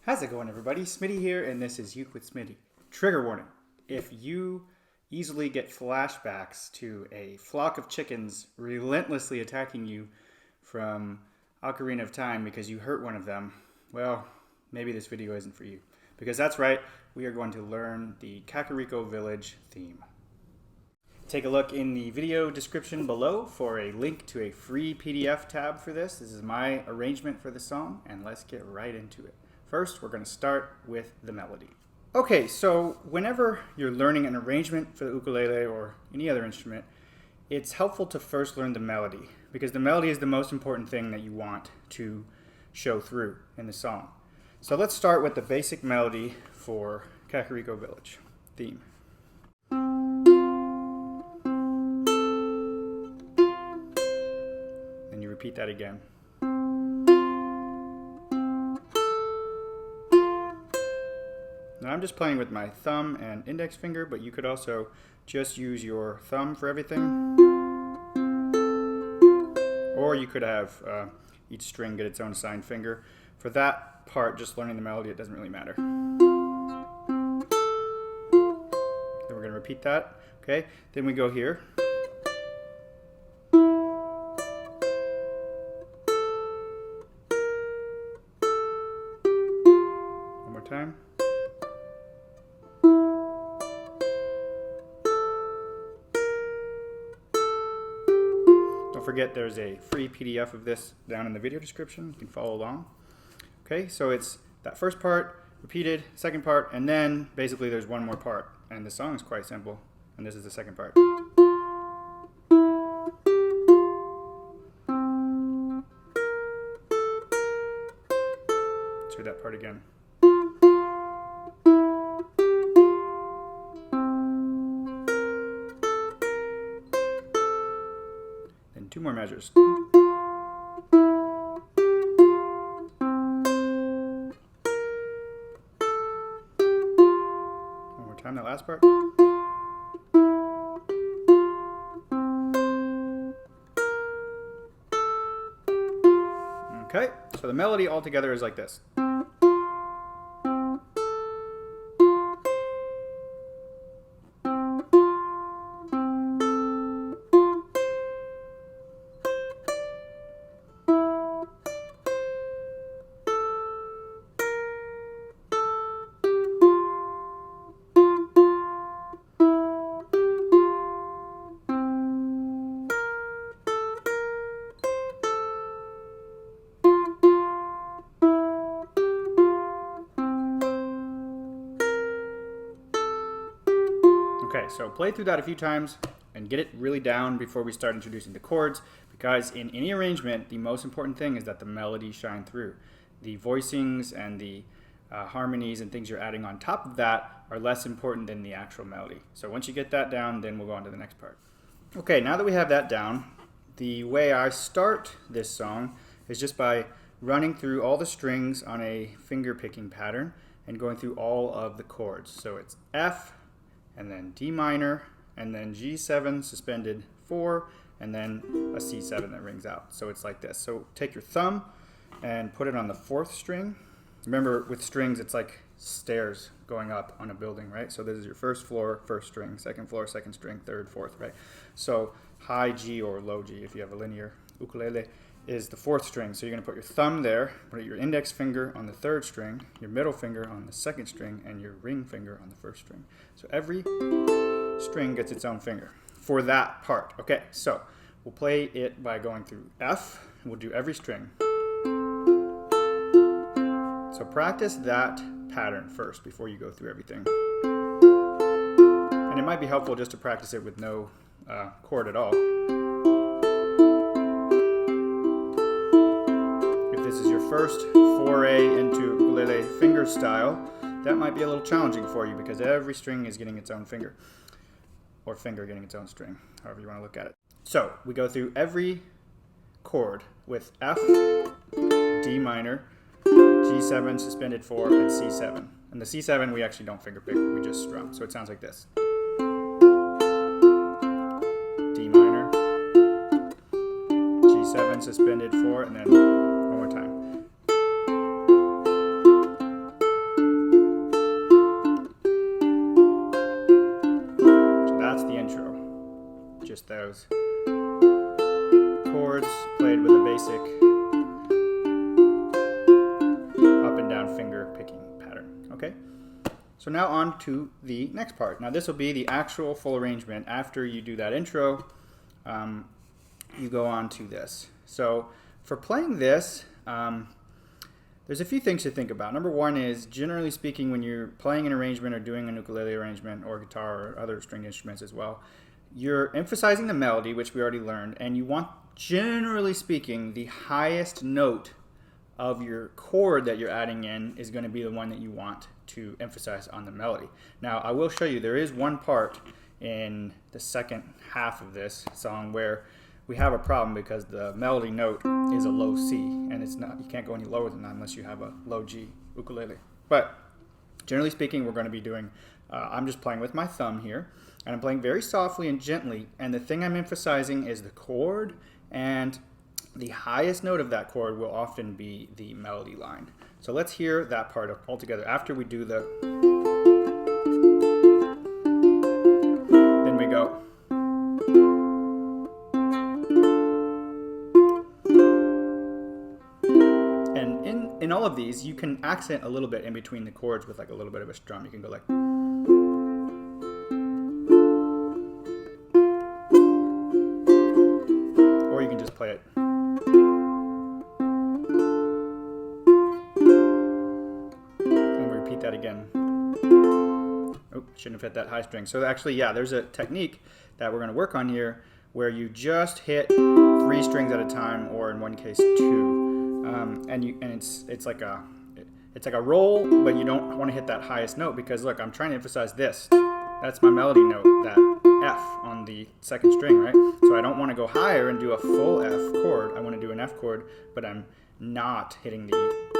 How's it going, everybody? Smitty here, and this is Uke with Smitty. Trigger warning. If you easily get flashbacks to a flock of chickens relentlessly attacking you from Ocarina of Time because you hurt one of them, well, maybe this video isn't for you. Because that's right, we are going to learn the Kakariko Village theme. Take a look in the video description below for a link to a free PDF tab for this. This is my arrangement for the song, and let's get right into it. First, we're going to start with the melody. Okay, so whenever you're learning an arrangement for the ukulele or any other instrument, it's helpful to first learn the melody, because the melody is the most important thing that you want to show through in the song. So let's start with the basic melody for Kakariko Village theme. Then you repeat that again. Now I'm just playing with my thumb and index finger, but you could also just use your thumb for everything. Or you could have each string get its own assigned finger. For that part, just learning the melody, it doesn't really matter. Then we're going to repeat that. Okay, then we go here. One more time. Don't forget there's a free PDF of this down in the video description. You can follow along. Okay, so it's that first part, repeated, second part, and then basically there's one more part. And the song is quite simple, and this is the second part. Let's hear that part again. Two more measures. One more time, that last part. Okay, so the melody altogether is like this. Okay, so play through that a few times and get it really down before we start introducing the chords, because in any arrangement, the most important thing is that the melody shine through. The voicings and the harmonies and things you're adding on top of that are less important than the actual melody. So once you get that down, then we'll go on to the next part. Okay, now that we have that down, the way I start this song is just by running through all the strings on a finger picking pattern and going through all of the chords. So it's F, and then D minor, and then G7 suspended 4, and then a C7 that rings out. So it's like this. So take your thumb and put it on the 4th string. Remember, with strings, it's like stairs going up on a building, right? So this is your first floor, first string, second floor, second string, third, fourth, right? So high G or low G, if you have a linear ukulele, is the 4th string. So you're going to put your thumb there, put your index finger on the 3rd string, your middle finger on the 2nd string, and your ring finger on the 1st string. So every string gets its own finger for that part. Okay, so we'll play it by going through F, and we'll do every string. So practice that pattern first before you go through everything. And it might be helpful just to practice it with no chord at all. This is your first foray into ukulele finger style, that might be a little challenging for you because every string is getting its own finger, or finger getting its own string, however you want to look at it. So we go through every chord with F, D minor, G7 suspended 4, and C7. And the C7 we actually don't finger pick, we just strum. So it sounds like this. D minor, G7 suspended 4, and then one more time. those chords played with a basic up and down finger picking pattern. Okay, so now on to the next part. Now this will be the actual full arrangement. After you do that intro, you go on to this. So for playing this, there's a few things to think about. Number one is, generally speaking, when you're playing an arrangement or doing an ukulele arrangement or guitar or other stringed instruments as well, you're emphasizing the melody, which we already learned, and you want, generally speaking, the highest note of your chord that you're adding in is going to be the one that you want to emphasize on the melody. Now, I will show you, there is one part in the second half of this song where we have a problem because the melody note is a low C, and it's not, you can't go any lower than that unless you have a low G ukulele. But generally speaking, we're going to be doing, I'm just playing with my thumb here, and I'm playing very softly and gently, and the thing I'm emphasizing is the chord, and the highest note of that chord will often be the melody line. So let's hear that part all together. After we do the, then we go. In all of these, you can accent a little bit in between the chords with like a little bit of a strum. You can go like, or you can just play it. And we repeat that again. Oh, shouldn't have hit that high string. So actually, yeah, there's a technique that we're going to work on here where you just hit 3 strings at a time, or in one case 2. And it's like a roll, but you don't want to hit that highest note because look, I'm trying to emphasize this. That's my melody note, that F on the second string, right? So I don't want to go higher and do a full F chord. I want to do an F chord, but I'm not hitting the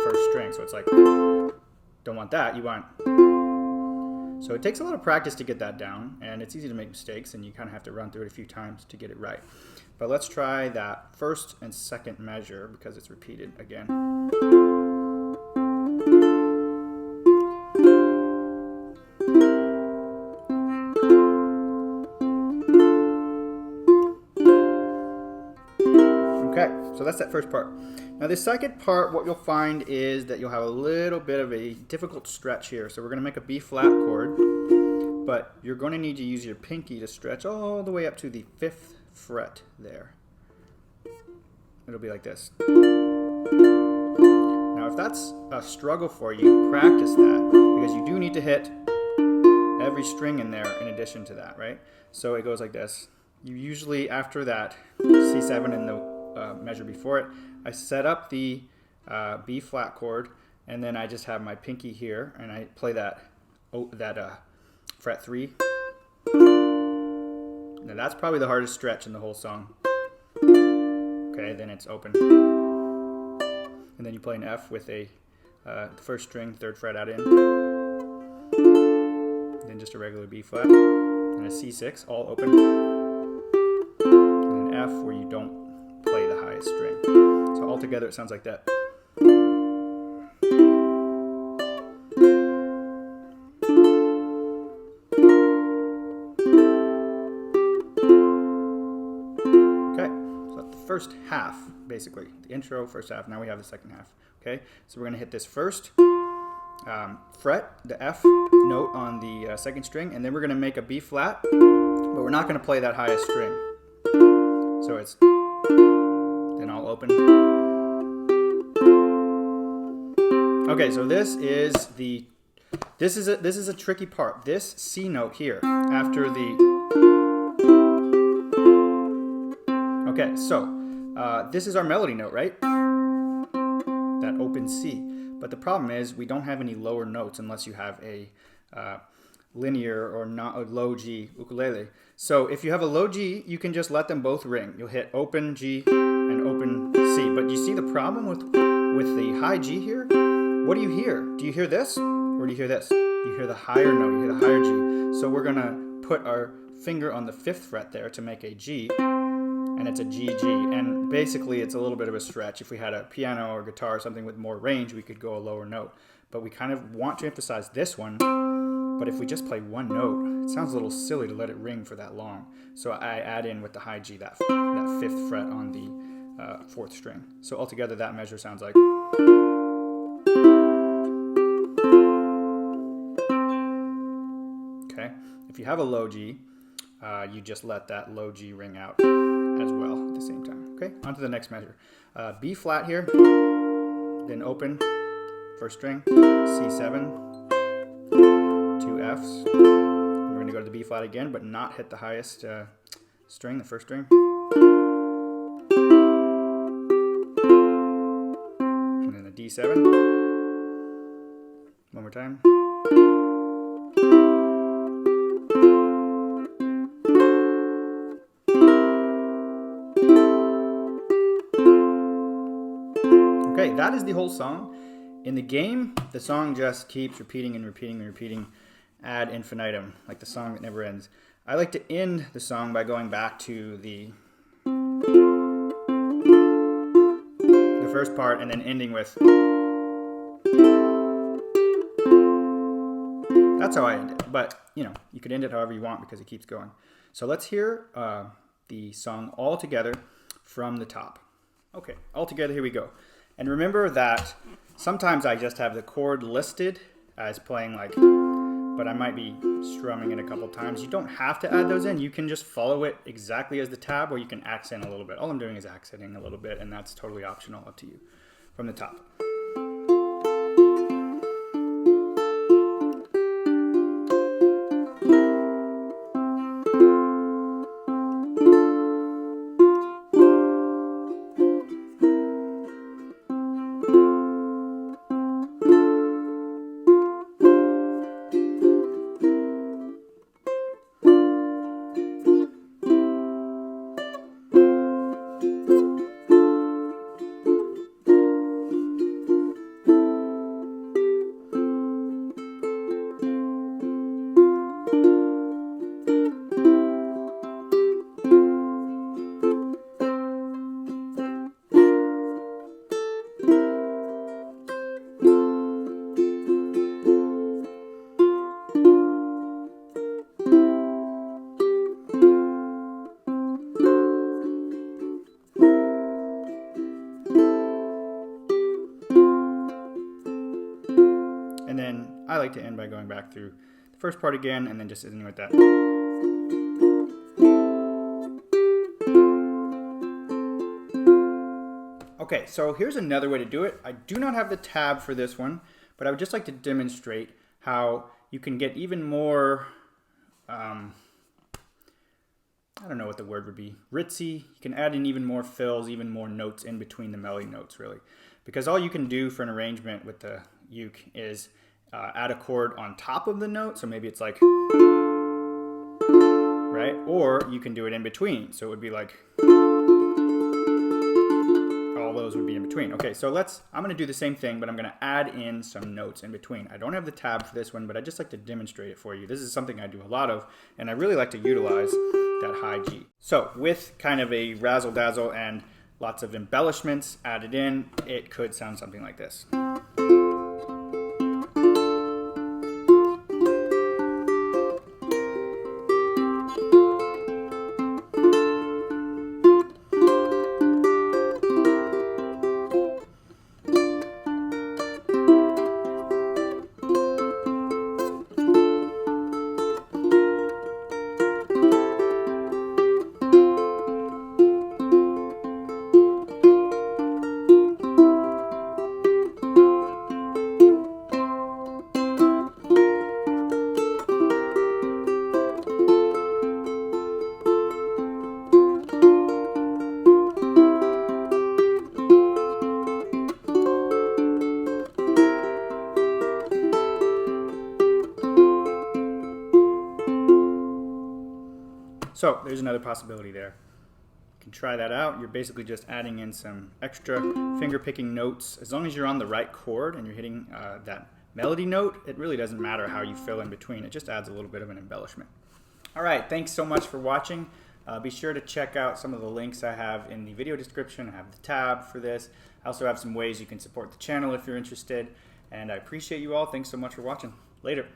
first string. So it's like, don't want that. You want. So it takes a lot of practice to get that down, and it's easy to make mistakes, and you kind of have to run through it a few times to get it right. But let's try that first and second measure because it's repeated again. Okay, so that's that first part. Now the second part, what you'll find is that you'll have a little bit of a difficult stretch here. So we're going to make a B flat chord, but you're going to need to use your pinky to stretch all the way up to the 5th fret there. It'll be like this. Now if that's a struggle for you, practice that, because you do need to hit every string in there in addition to that, right? So it goes like this. You usually, after that C7 in the measure before it, I set up the B flat chord, and then I just have my pinky here, and I play that fret 3. Now that's probably the hardest stretch in the whole song. Okay, then it's open. And then you play an F with a the first string, 3rd fret out in. Then just a regular B flat. And a C6, all open. And an F where you don't play the highest string. So all together it sounds like that. First half, basically. The intro, first half. Now we have the second half. Okay, so we're going to hit this first fret, the F note on the second string, and then we're going to make a B flat, but we're not going to play that highest string. So it's then all open. Okay, so this is a tricky part. This C note here after the. Okay, so. This is our melody note, right? That open C. But the problem is we don't have any lower notes unless you have a linear or not a low G ukulele. So if you have a low G, you can just let them both ring. You'll hit open G and open C. But you see the problem with the high G here? What do you hear? Do you hear this or do you hear this? You hear the higher note, you hear the higher G. So we're gonna put our finger on the 5th fret there to make a G. And it's a GG, and basically it's a little bit of a stretch. If we had a piano or guitar or something with more range, we could go a lower note. But we kind of want to emphasize this one But if we just play one note, it sounds a little silly to let it ring for that long. So I add in with the high G that 5th fret on the 4th string. So altogether that measure sounds like. Okay, if you have a low G, you just let that low G ring out as well at the same time. Okay, on to the next measure. B flat here, then open, 1st string, C7, 2 Fs. We're going to go to the B flat again, but not hit the highest string, the 1st string. And then a D7. One more time. Okay, that is the whole song. In the game, the song just keeps repeating and repeating and repeating ad infinitum, like the song that never ends. I like to end the song by going back to the first part and then ending with. That's how I end it. But, you know, you could end it however you want because it keeps going. So let's hear the song all together from the top. Okay, all together, here we go. And remember that sometimes I just have the chord listed as playing like, but I might be strumming it a couple times. You don't have to add those in. You can just follow it exactly as the tab, or you can accent a little bit. All I'm doing is accenting a little bit, and that's totally optional, up to you. From the top. And then I like to end by going back through the first part again and then just ending with that. Okay, so here's another way to do it. I do not have the tab for this one, but I would just like to demonstrate how you can get even more, I don't know what the word would be, ritzy. You can add in even more fills, even more notes in between the melody notes, really. Because all you can do for an arrangement with the uke is add a chord on top of the note, so maybe it's like, right? Or you can do it in between, so it would be like, all those would be in between. Okay, so I'm gonna do the same thing, but I'm gonna add in some notes in between. I don't have the tab for this one, but I just like to demonstrate it for you. This is something I do a lot of, and I really like to utilize that high G. So with kind of a razzle dazzle and lots of embellishments added in, it could sound something like this. So there's another possibility there. You can try that out. You're basically just adding in some extra finger picking notes. As long as you're on the right chord and you're hitting that melody note, it really doesn't matter how you fill in between. It just adds a little bit of an embellishment. All right, thanks so much for watching. Be sure to check out some of the links I have in the video description. I have the tab for this. I also have some ways you can support the channel if you're interested. And I appreciate you all. Thanks so much for watching. Later.